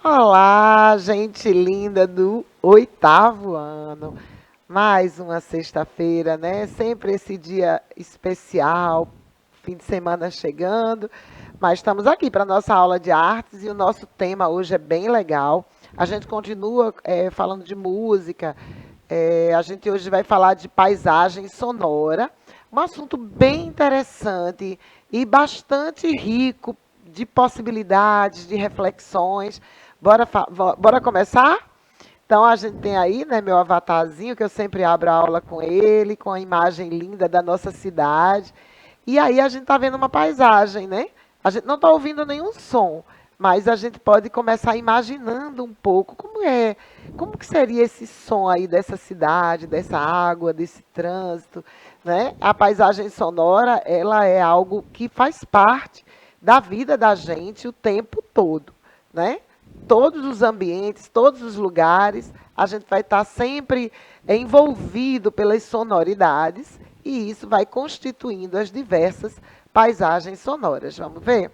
Olá, gente linda do oitavo ano. Mais uma sexta-feira, né? Sempre esse dia especial, fim de semana chegando. Mas estamos aqui para a nossa aula de artes e o nosso tema hoje é bem legal. A gente continua falando de música. A gente hoje vai falar de paisagem sonora, um assunto bem interessante e bastante rico de possibilidades, de reflexões. Bora começar? Então a gente tem aí, né, meu avatarzinho, que eu sempre abro a aula com ele, com a imagem linda da nossa cidade. E aí a gente está vendo uma paisagem, né? A gente não está ouvindo nenhum som, mas a gente pode começar imaginando um pouco como que seria esse som aí dessa cidade, dessa água, desse trânsito, né? A paisagem sonora, ela é algo que faz parte da vida da gente o tempo todo, né? Todos os ambientes, todos os lugares, a gente vai estar sempre envolvido pelas sonoridades e isso vai constituindo as diversas paisagens sonoras. Vamos ver?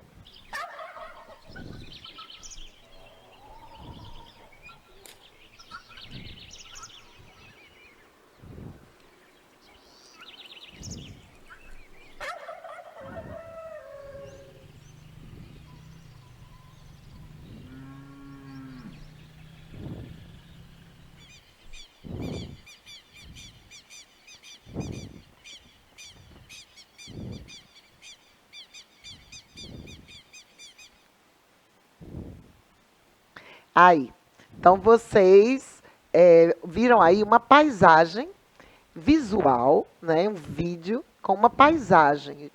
Aí. Então, vocês viram aí uma paisagem visual, né? Um vídeo com uma paisagem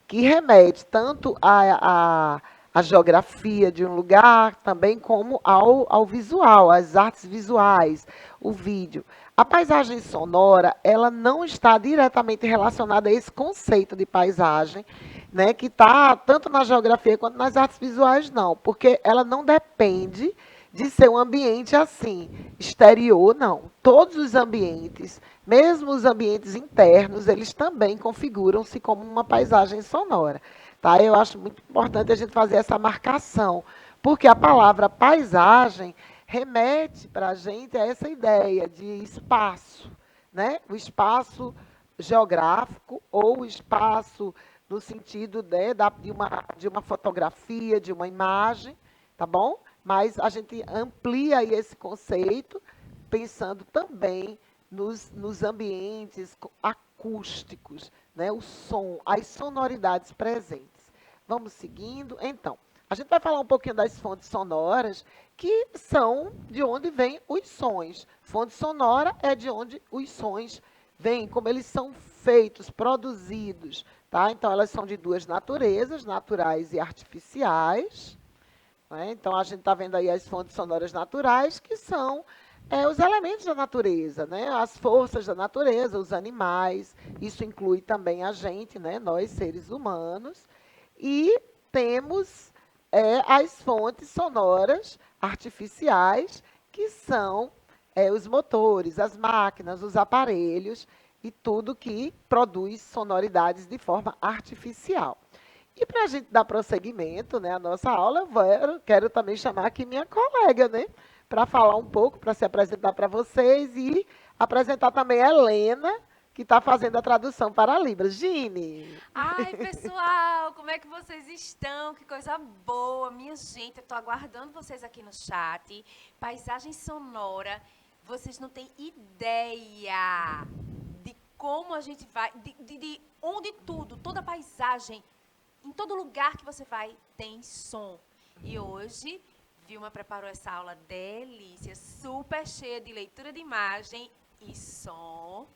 que remete tanto à geografia de um lugar, também como ao visual, às artes visuais, o vídeo. A paisagem sonora, ela não está diretamente relacionada a esse conceito de paisagem, né, que está tanto na geografia quanto nas artes visuais, não, porque ela não depende de ser um ambiente assim, exterior, não. Todos os ambientes, mesmo os ambientes internos, eles também configuram-se como uma paisagem sonora. Tá? Eu acho muito importante a gente fazer essa marcação, porque a palavra paisagem remete para a gente a essa ideia de espaço, né? O espaço geográfico ou o espaço no sentido de uma fotografia, de uma imagem, tá bom? Mas a gente amplia aí esse conceito, pensando também nos ambientes acústicos, né? O som, as sonoridades presentes. Vamos seguindo. Então, a gente vai falar um pouquinho das fontes sonoras, que são de onde vêm os sons. Fonte sonora é de onde os sons vêm, como eles são feitos, produzidos. Tá? Então, elas são de duas naturezas, naturais e artificiais. Né? Então, a gente está vendo aí as fontes sonoras naturais, que são os elementos da natureza, né? As forças da natureza, os animais, isso inclui também a gente, né? Nós, seres humanos. E temos as fontes sonoras artificiais, que são os motores, as máquinas, os aparelhos e tudo que produz sonoridades de forma artificial. E para a gente dar prosseguimento, né, à nossa aula, quero também chamar aqui minha colega, né, para falar um pouco, para se apresentar para vocês e apresentar também a Helena, que está fazendo a tradução para a Libras. Gine! Ai, pessoal, como é que vocês estão? Que coisa boa, minha gente. Eu tô aguardando vocês aqui no chat. Paisagem sonora. Vocês não têm ideia de como a gente vai, de onde tudo, toda paisagem, em todo lugar que você vai, tem som. E hoje, Vilma preparou essa aula delícia, super cheia de leitura de imagem e som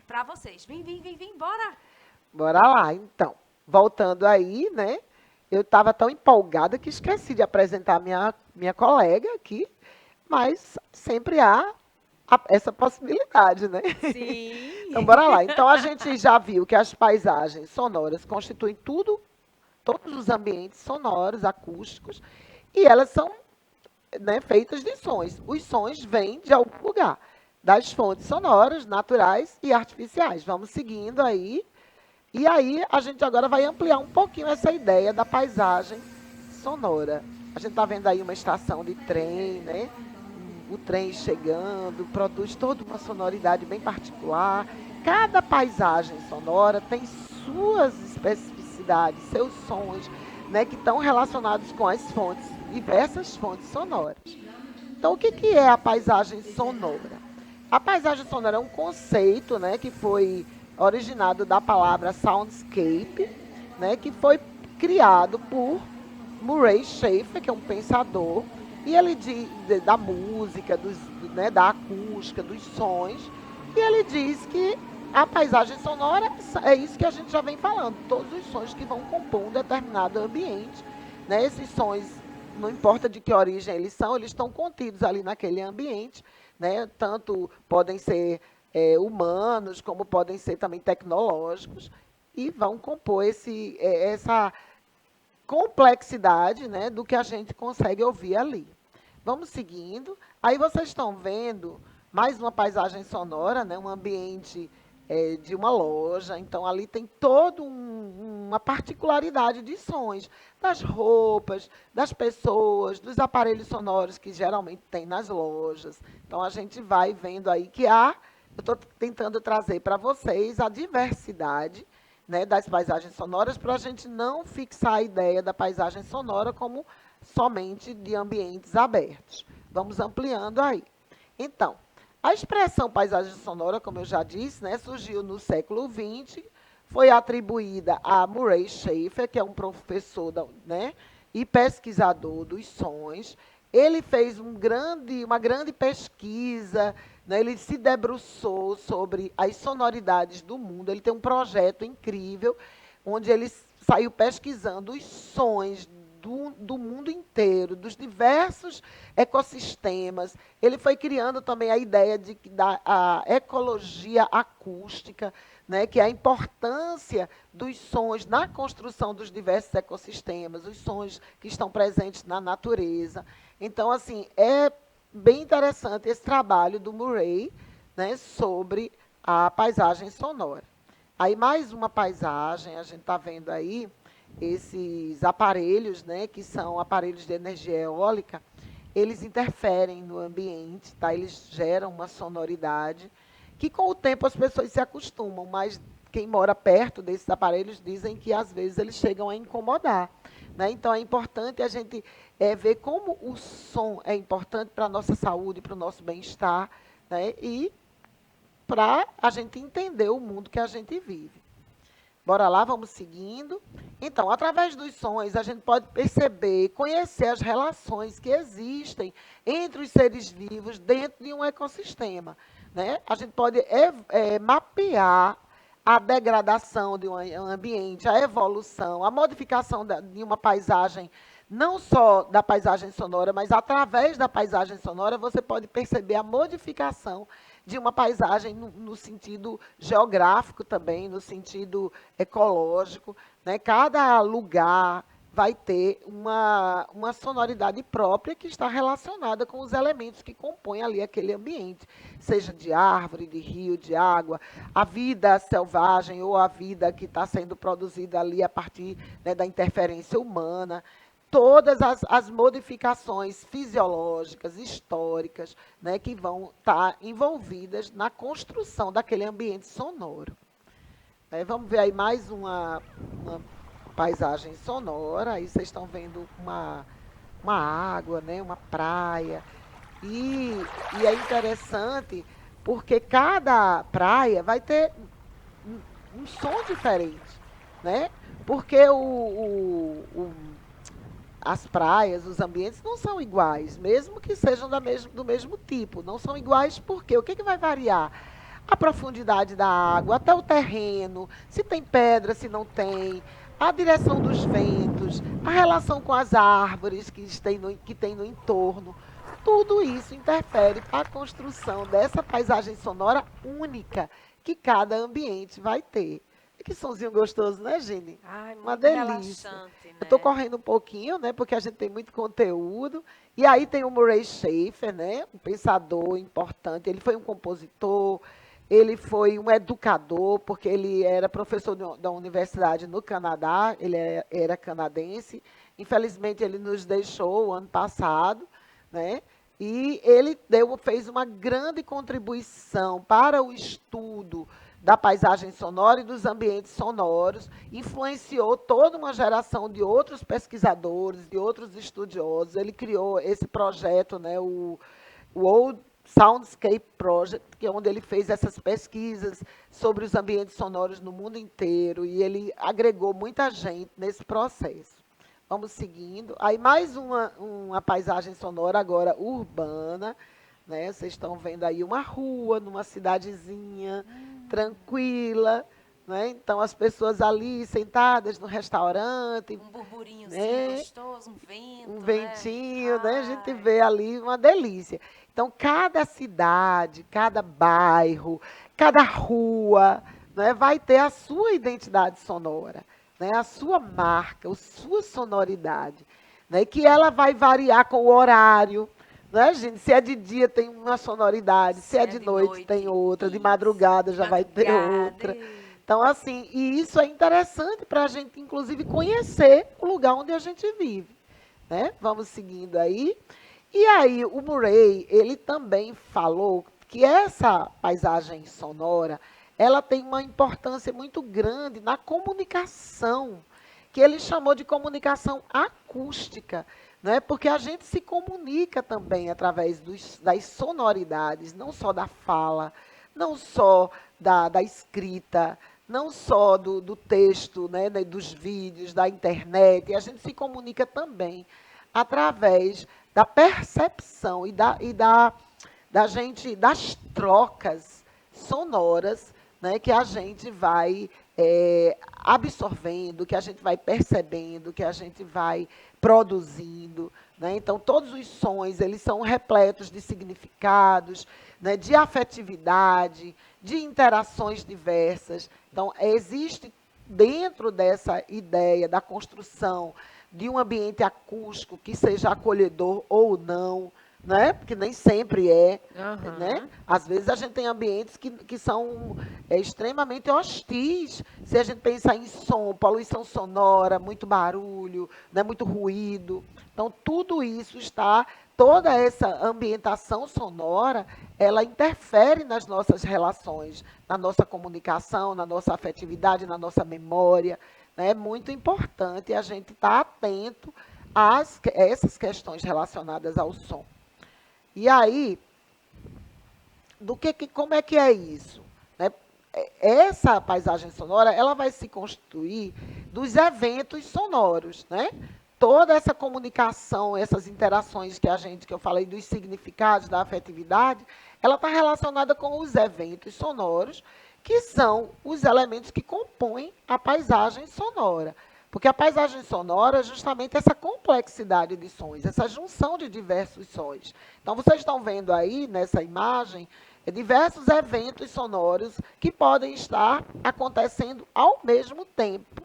para vocês. Vem, vem, vem, vem, bora! Bora lá, então. Voltando aí, né? Eu estava tão empolgada que esqueci de apresentar minha colega aqui, mas sempre há essa possibilidade, né? Então, Sim. bora lá. Então, a gente já viu que as paisagens sonoras constituem todos os ambientes sonoros, acústicos, e elas são, né, feitas de sons. Os sons vêm de algum lugar, das fontes sonoras, naturais e artificiais. Vamos seguindo aí. E aí, a gente agora vai ampliar um pouquinho essa ideia da paisagem sonora. A gente está vendo aí uma estação de trem, né? O trem chegando, produz toda uma sonoridade bem particular. Cada paisagem sonora tem suas especificidades, seus sons, né, que estão relacionados com as fontes, diversas fontes sonoras. Então, o que, que é a paisagem sonora? A paisagem sonora é um conceito, né, que foi originado da palavra soundscape, né, que foi criado por Murray Schafer, que é um pensador, e ele da música, né, da acústica, dos sons, e ele diz que a paisagem sonora é isso que a gente já vem falando, todos os sons que vão compor um determinado ambiente, né, esses sons, não importa de que origem eles são, eles estão contidos ali naquele ambiente, né, tanto podem ser humanos, como podem ser também tecnológicos, e vão compor essa complexidade, né, do que a gente consegue ouvir ali. Vamos seguindo. Aí vocês estão vendo mais uma paisagem sonora, né, um ambiente de uma loja. Então, ali tem toda uma particularidade de sons, das roupas, das pessoas, dos aparelhos sonoros que geralmente tem nas lojas. Então, a gente vai vendo aí que eu estou tentando trazer para vocês a diversidade, né, das paisagens sonoras, para a gente não fixar a ideia da paisagem sonora como somente de ambientes abertos. Vamos ampliando aí. Então, a expressão paisagem sonora, como eu já disse, né, surgiu no século XX, foi atribuída a Murray Schafer, que é um professor, né, e pesquisador dos sons. Ele fez uma grande pesquisa, né, ele se debruçou sobre as sonoridades do mundo. Ele tem um projeto incrível, onde ele saiu pesquisando os sons do mundo inteiro, dos diversos ecossistemas. Ele foi criando também a ideia da ecologia acústica, né, que é a importância dos sons na construção dos diversos ecossistemas, os sons que estão presentes na natureza. Então, assim, é bem interessante esse trabalho do Murray, né, sobre a paisagem sonora. Aí, mais uma paisagem, a gente está vendo aí esses aparelhos, né, que são aparelhos de energia eólica, eles interferem no ambiente, tá? Eles geram uma sonoridade que, com o tempo, as pessoas se acostumam, mas quem mora perto desses aparelhos dizem que, às vezes, eles chegam a incomodar, né? Então, é importante a gente ver como o som é importante para a nossa saúde, para o nosso bem-estar, né? E para a gente entender o mundo que a gente vive. Bora lá, vamos seguindo. Então, através dos sons, a gente pode perceber, conhecer as relações que existem entre os seres vivos dentro de um ecossistema, né? A gente pode mapear a degradação de um ambiente, a evolução, a modificação de uma paisagem, não só da paisagem sonora, mas através da paisagem sonora você pode perceber a modificação de uma paisagem no sentido geográfico também, no sentido ecológico, né? Cada lugar vai ter uma sonoridade própria que está relacionada com os elementos que compõem ali aquele ambiente, seja de árvore, de rio, de água, a vida selvagem ou a vida que está sendo produzida ali a partir, né, da interferência humana. Todas as modificações fisiológicas, históricas, né, que vão estar envolvidas na construção daquele ambiente sonoro. Vamos ver aí mais uma paisagem sonora. Aí vocês estão vendo uma água, né, uma praia. E é interessante porque cada praia vai ter um som diferente, né? Porque as praias, os ambientes não são iguais, mesmo que sejam do mesmo tipo. Não são iguais porque o que vai variar? A profundidade da água, até o terreno, se tem pedra, se não tem, a direção dos ventos, a relação com as árvores que tem no entorno. Tudo isso interfere para a construção dessa paisagem sonora única que cada ambiente vai ter. Que sonzinho gostoso, né, Gini? Ai, Uma muito delícia. relaxante, Eu estou né? correndo um pouquinho, né, porque a gente tem muito conteúdo. E aí tem o Murray Schafer, né, um pensador importante. Ele foi um compositor, ele foi um educador, porque ele era professor da universidade no Canadá, ele era canadense. Infelizmente, ele nos deixou o ano passado, né? E ele fez uma grande contribuição para o estudo da paisagem sonora e dos ambientes sonoros, influenciou toda uma geração de outros pesquisadores, de outros estudiosos. Ele criou esse projeto, né, o World Soundscape Project, que é onde ele fez essas pesquisas sobre os ambientes sonoros no mundo inteiro, e ele agregou muita gente nesse processo. Vamos seguindo. Aí mais uma paisagem sonora agora urbana, né? Vocês estão vendo aí uma rua numa cidadezinha tranquila, né? Então as pessoas ali sentadas no restaurante, Um burburinhozinho né? gostoso, um vento, Um né? ventinho, né? A gente Ai. vê ali uma delícia. Então cada cidade, cada bairro, cada rua, né, vai ter a sua identidade sonora, né, a sua marca, a sua sonoridade, né, que ela vai variar com o horário, né, gente? Se é de dia tem uma sonoridade, se é de noite tem outra, de Isso. madrugada já vai ter outra. Madrugada. Então, assim, e isso é interessante para a gente, inclusive, conhecer o lugar onde a gente vive, né? Vamos seguindo aí. E aí, o Murray, ele também falou que essa paisagem sonora, ela tem uma importância muito grande na comunicação, que ele chamou de comunicação acústica, né? Porque a gente se comunica também através das sonoridades, não só da fala, não só da escrita, não só do texto, né, dos vídeos, da internet, e a gente se comunica também através da percepção das trocas sonoras, né, que a gente vai absorvendo, que a gente vai percebendo, que a gente vai produzindo, né? Então, todos os sons, eles são repletos de significados, né, de afetividade, de interações diversas. Então, existe dentro dessa ideia da construção de um ambiente acústico que seja acolhedor ou não, né? Porque nem sempre é, né? Às vezes a gente tem ambientes que são extremamente hostis. Se a gente pensar em som, poluição sonora, muito barulho, né? Muito ruído. Então, tudo isso toda essa ambientação sonora, ela interfere nas nossas relações, na nossa comunicação, na nossa afetividade, na nossa memória. É muito importante a gente estar atento a essas questões relacionadas ao som. E aí, como é que é isso? Né? Essa paisagem sonora, ela vai se constituir dos eventos sonoros, né? Toda essa comunicação, essas interações que eu falei dos significados, da afetividade, ela está relacionada com os eventos sonoros, que são os elementos que compõem a paisagem sonora. Porque a paisagem sonora é justamente essa complexidade de sons, essa junção de diversos sons. Então, vocês estão vendo aí, nessa imagem, diversos eventos sonoros que podem estar acontecendo ao mesmo tempo,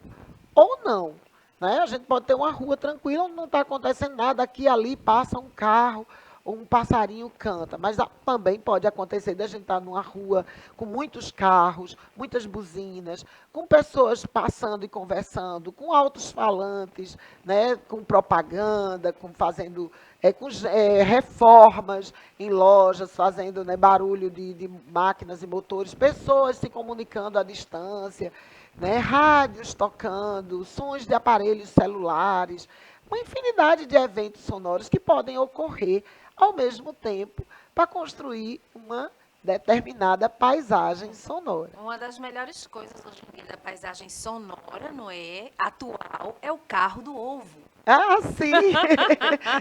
ou não. Né? A gente pode ter uma rua tranquila, onde não está acontecendo nada, aqui e ali passa um carro, ou um passarinho canta, mas também pode acontecer de a gente estar numa rua com muitos carros, muitas buzinas, com pessoas passando e conversando, com altos-falantes, né, com propaganda, fazendo reformas em lojas, fazendo, né, barulho de máquinas e motores, pessoas se comunicando à distância, né, rádios tocando, sons de aparelhos celulares, uma infinidade de eventos sonoros que podem ocorrer ao mesmo tempo para construir uma determinada paisagem sonora. Uma das melhores coisas hoje em dia da paisagem sonora, não é? Atual, é o carro do ovo. Ah, sim!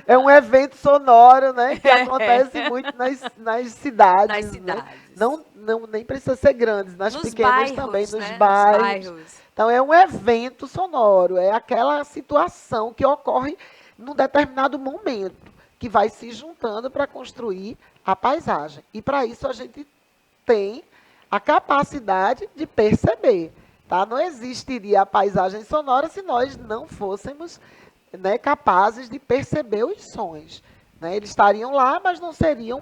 É um evento sonoro, né? Que acontece muito nas cidades. Nas cidades. Né? Não, nem precisa ser grandes, nas pequenas bairros, também, nos né? bairros. Nos bairros. Então, é um evento sonoro, é aquela situação que ocorre num determinado momento, que vai se juntando para construir a paisagem. E, para isso, a gente tem a capacidade de perceber. Tá? Não existiria a paisagem sonora se nós não fôssemos, né, capazes de perceber os sons. Né? Eles estariam lá, mas não seriam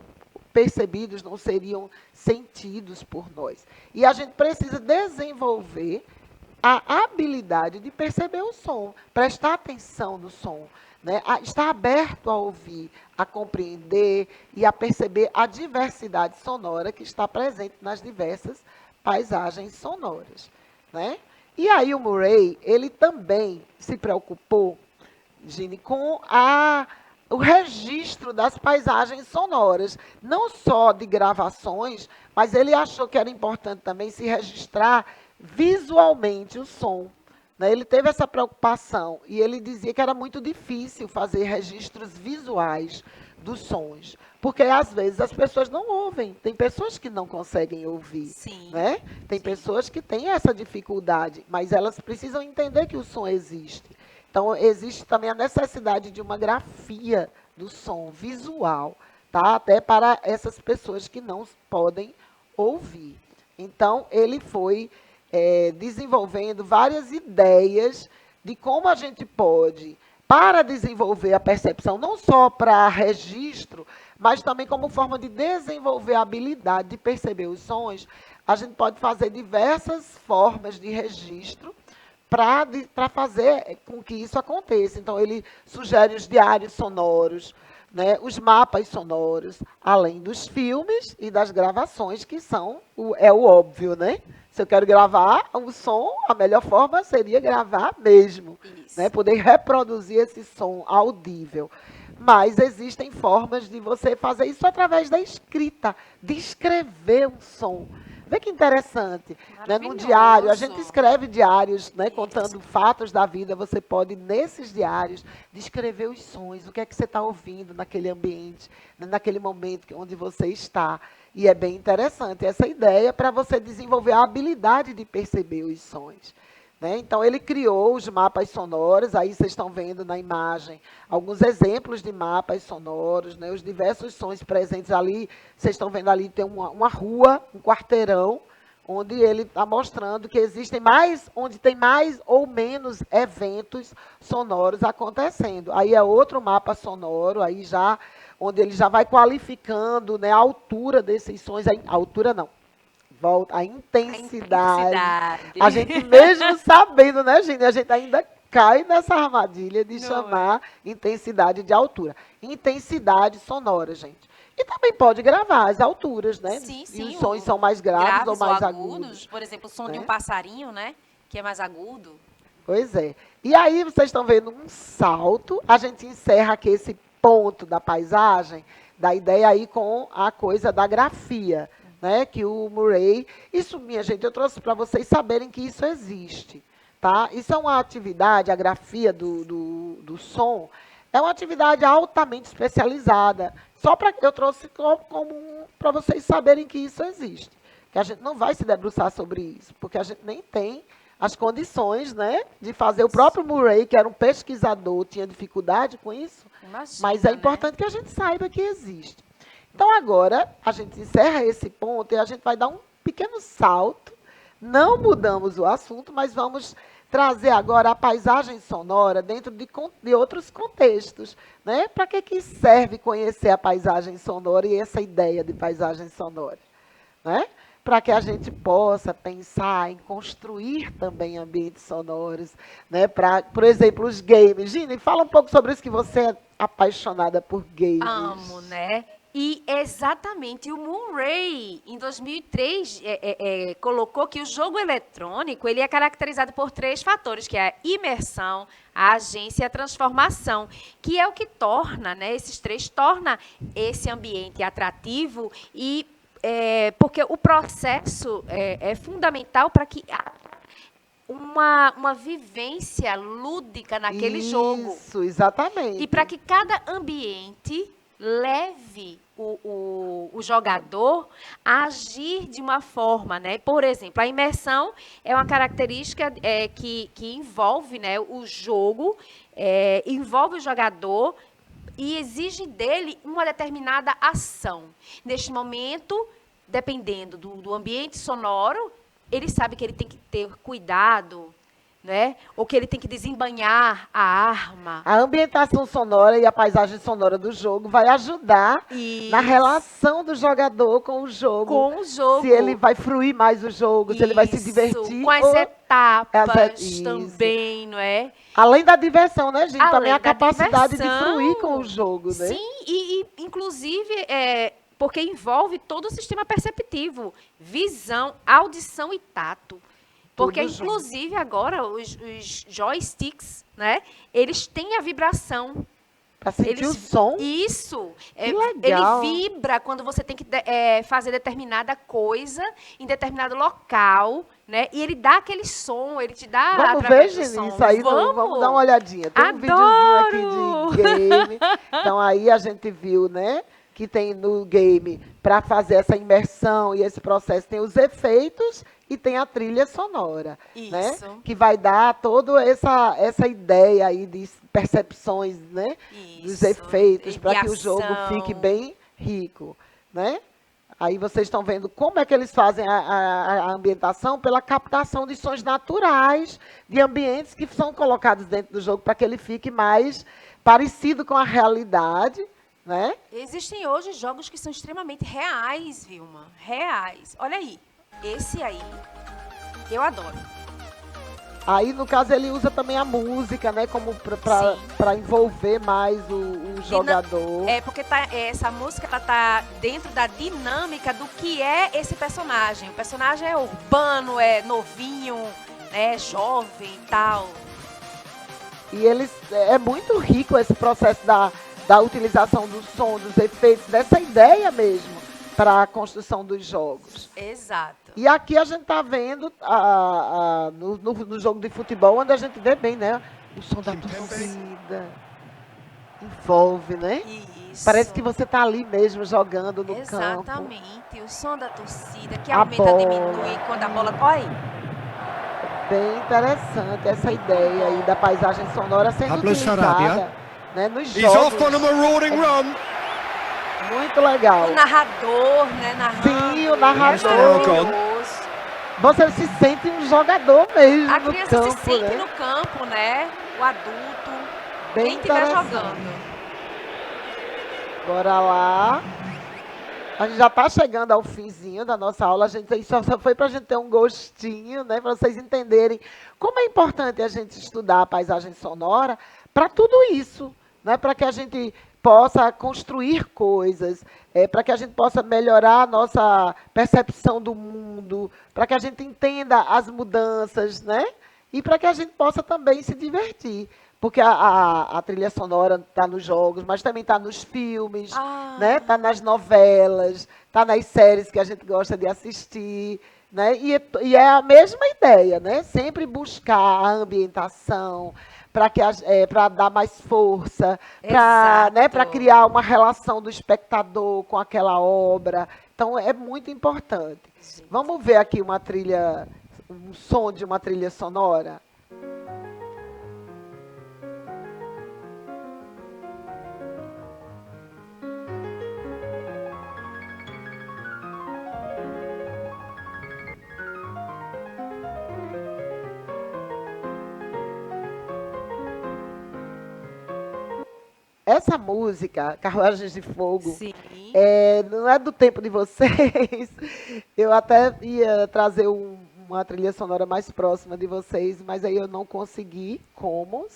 percebidos, não seriam sentidos por nós. E a gente precisa desenvolver a habilidade de perceber o som, prestar atenção no som, né? Estar aberto a ouvir, a compreender e a perceber a diversidade sonora que está presente nas diversas paisagens sonoras, né? E aí o Murray, ele também se preocupou, Gine, com o registro das paisagens sonoras, não só de gravações, mas ele achou que era importante também se registrar visualmente o som, né? Ele teve essa preocupação e ele dizia que era muito difícil fazer registros visuais dos sons, porque às vezes as pessoas não ouvem, tem pessoas que não conseguem ouvir, Sim. né? Tem Sim. pessoas que têm essa dificuldade, mas elas precisam entender que o som existe. Então, existe também a necessidade de uma grafia do som visual, tá? Até para essas pessoas que não podem ouvir. Então, ele foi desenvolvendo várias ideias de como a gente pode, para desenvolver a percepção, não só para registro, mas também como forma de desenvolver a habilidade de perceber os sons, a gente pode fazer diversas formas de registro para fazer com que isso aconteça. Então, ele sugere os diários sonoros, né, os mapas sonoros, além dos filmes e das gravações, que são o óbvio, né? Se eu quero gravar o som, a melhor forma seria gravar mesmo, né? Poder reproduzir esse som audível. Mas existem formas de você fazer isso através da escrita, de escrever um som. Vê que interessante, né? Num diário, a gente escreve diários, né, contando fatos da vida. Você pode, nesses diários, descrever os sons, o que é que você está ouvindo naquele ambiente, né, naquele momento onde você está. E é bem interessante essa ideia para você desenvolver a habilidade de perceber os sons, né? Então, ele criou os mapas sonoros, aí vocês estão vendo na imagem alguns exemplos de mapas sonoros, né? Os diversos sons presentes ali, vocês estão vendo ali, tem uma rua, um quarteirão, onde ele está mostrando que existem mais, onde tem mais ou menos eventos sonoros acontecendo. Aí é outro mapa sonoro, aí já, onde ele já vai qualificando, né, a altura desses sons, a altura não, volta, a intensidade. A gente mesmo sabendo, né, gente? A gente ainda cai nessa armadilha de chamar intensidade de altura. Intensidade sonora, gente. E também pode gravar as alturas, né? Sim, sim. E os sons são mais graves ou mais agudos. Por exemplo, o som de um passarinho, né? Que é mais agudo. Pois é. E aí vocês estão vendo um salto. A gente encerra aqui esse ponto da paisagem, da ideia aí com a coisa da grafia, né, que o Murray... Isso, minha gente, eu trouxe para vocês saberem que isso existe, tá? Isso é uma atividade, a grafia do som, é uma atividade altamente especializada. Só para eu trouxe como para vocês saberem que isso existe. Que a gente não vai se debruçar sobre isso, porque a gente nem tem as condições, né, de fazer. O próprio Murray, que era um pesquisador, tinha dificuldade com isso. Imagina, mas é importante, né, que a gente saiba que existe. Então, agora, a gente encerra esse ponto e a gente vai dar um pequeno salto. Não mudamos o assunto, mas vamos trazer agora a paisagem sonora dentro de outros contextos, né? Para que serve conhecer a paisagem sonora e essa ideia de paisagem sonora, né? Para que a gente possa pensar em construir também ambientes sonoros, né? Por exemplo, os games. Gine, fala um pouco sobre isso, que você é apaixonada por games. Amo, né? E exatamente, o Murray, em 2003, colocou que o jogo eletrônico ele é caracterizado por 3 fatores, que é a imersão, a agência e a transformação, que é o que torna, né, esses 3, torna esse ambiente atrativo, e porque o processo é fundamental para que uma vivência lúdica naquele jogo. Isso, exatamente. E para que cada ambiente leve o jogador a agir de uma forma, né? Por exemplo, a imersão é uma característica que envolve, né, o jogo, envolve o jogador e exige dele uma determinada ação. Neste momento, dependendo do ambiente sonoro, ele sabe que ele tem que ter cuidado, né? Ou que ele tem que desembainhar a arma. A ambientação sonora e a paisagem sonora do jogo vai ajudar na Isso. relação do jogador com o jogo. Com o jogo. Se ele vai fruir mais o jogo, se ele vai se Isso, divertir. com as ou- etapas Isso. também, não é? Além da diversão, né, gente? Também Além a da capacidade de diversão. fruir com o jogo, né? Sim, inclusive, porque envolve todo o sistema perceptivo, visão, audição e tato. Porque, Tudo junto. inclusive, agora, os joysticks, né, eles têm a vibração. Pra sentir Eles- o som. Isso. legal. Ele vibra quando você tem que fazer determinada coisa em determinado local, né? E ele dá aquele som, ele te dá Vamos ver, através do gente, som. isso aí. Vamos dar uma olhadinha. Tem um videozinho aqui de game. Então, aí a gente viu, né? Que tem no game, para fazer essa imersão e esse processo, tem os efeitos e tem a trilha sonora. Né? Isso. Que vai dar toda essa ideia aí de percepções, né? Dos Isso. efeitos, E para de que o jogo ação. fique bem rico. Né? Aí vocês estão vendo como é que eles fazem a ambientação pela captação de sons naturais, de ambientes que são colocados dentro do jogo para que ele fique mais parecido com a realidade, né? Existem hoje jogos que são extremamente reais, Vilma. Reais. Olha aí. Esse aí, eu adoro. Aí, no caso, ele usa também a música, né? Como Sim. para envolver mais o jogador. Porque essa música ela tá dentro da dinâmica do que é esse personagem. O personagem é urbano, é novinho, é jovem e tal. E é muito rico esse processo da utilização do som, dos efeitos, dessa ideia mesmo para a construção dos jogos. Exato. E aqui a gente está vendo no jogo de futebol, onde a gente vê bem, né? O som da torcida. Envolve, né? Isso. Parece que você está ali mesmo jogando no campo. Exatamente. O som da torcida que A aumenta, bola. diminui quando a bola. Olha aí. Bem interessante essa ideia aí da paisagem sonora sendo Pablo utilizada, Sarabia. né, nos He's off jogos. on a marauding run. Muito legal. O narrador, né? Narrando. Sim, o narrador. Maravilhoso. Você se sente um jogador mesmo A no criança campo, se sente né? no campo, né? O adulto. Bem Quem estiver interessante. jogando. Bora lá. A gente já está chegando ao finzinho da nossa aula. A gente isso só foi para a gente ter um gostinho, né? Para vocês entenderem como é importante a gente estudar a paisagem sonora para tudo isso, né? Para que a gente possa construir coisas, para que a gente possa melhorar a nossa percepção do mundo, para que a gente entenda as mudanças, né? E para que a gente possa também se divertir. Porque a trilha sonora está nos jogos, mas também está nos filmes, né? Está nas novelas, está nas séries que a gente gosta de assistir. Né? E é a mesma ideia, né? Sempre buscar a ambientação para dar mais força, para Exato. criar uma relação do espectador com aquela obra. Então, é muito importante. Gente. Vamos ver aqui um som de uma trilha sonora? Essa música, Carruagens de Fogo, Sim. não é do tempo de vocês. Eu até ia trazer uma trilha sonora mais próxima de vocês, mas aí eu não consegui como,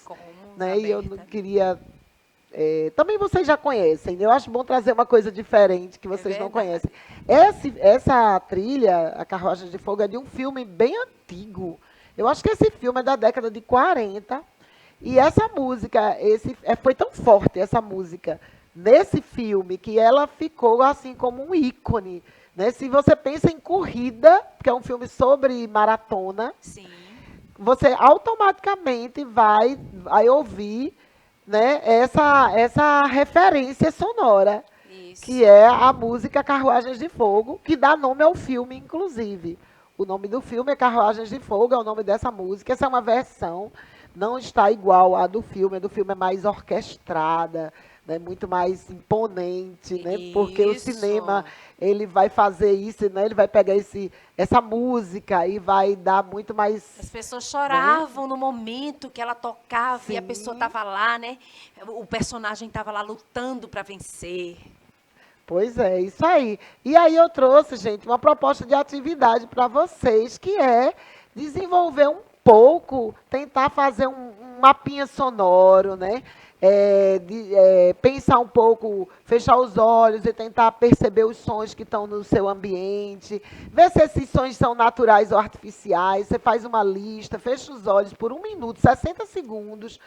né? E eu não queria... também vocês já conhecem, eu acho bom trazer uma coisa diferente que vocês não verdade. conhecem. Essa trilha, a Carruagens de Fogo, é de um filme bem antigo. Eu acho que esse filme é da década de 40. E essa música, foi tão forte essa música nesse filme que ela ficou assim como um ícone. Né? Se você pensa em corrida, que é um filme sobre maratona, Sim. você automaticamente vai ouvir, né, essa referência sonora, Isso. que é a música Carruagens de Fogo, que dá nome ao filme, inclusive. O nome do filme é Carruagens de Fogo, é o nome dessa música. Essa é uma versão, não está igual à do filme. A do filme é mais orquestrada, né, muito mais imponente, né? Porque o Isso. cinema, ele vai fazer isso, né? Ele vai pegar essa música e vai dar muito mais, As pessoas né? choravam no momento que ela tocava e a pessoa Sim. estava lá, né? O personagem estava lá lutando para vencer. Pois é, isso aí. E aí eu trouxe, gente, uma proposta de atividade para vocês, que é desenvolver um pouco, tentar fazer um mapinha sonoro, né? Pensar um pouco, fechar os olhos e tentar perceber os sons que estão no seu ambiente, ver se esses sons são naturais ou artificiais. Você faz uma lista, fecha os olhos por 1 minuto, 60 segundos,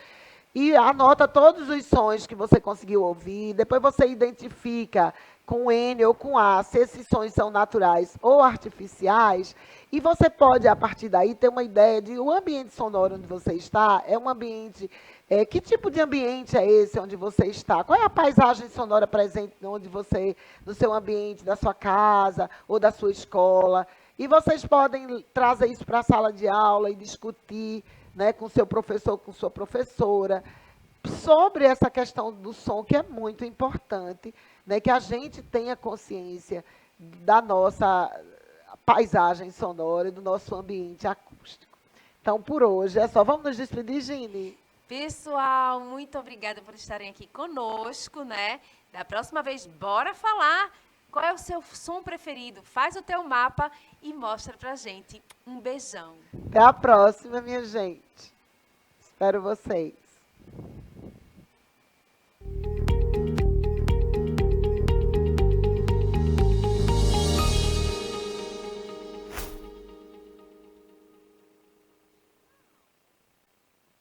e anota todos os sons que você conseguiu ouvir. Depois você identifica com N ou com A se esses sons são naturais ou artificiais. E você pode, a partir daí, ter uma ideia de o ambiente sonoro onde você está. É um ambiente. Que tipo de ambiente é esse onde você está? Qual é a paisagem sonora presente onde você, no seu ambiente, da sua casa ou da sua escola? E vocês podem trazer isso para a sala de aula e discutir, né, com seu professor, com sua professora, sobre essa questão do som, que é muito importante, né, que a gente tenha consciência da nossa paisagem sonora e do nosso ambiente acústico. Então, por hoje é só. Vamos nos despedir, Gine? Pessoal, muito obrigada por estarem aqui conosco, né? Da próxima vez, bora falar qual é o seu som preferido. Faz o teu mapa e mostra pra gente. Um beijão. Até a próxima, minha gente. Espero vocês.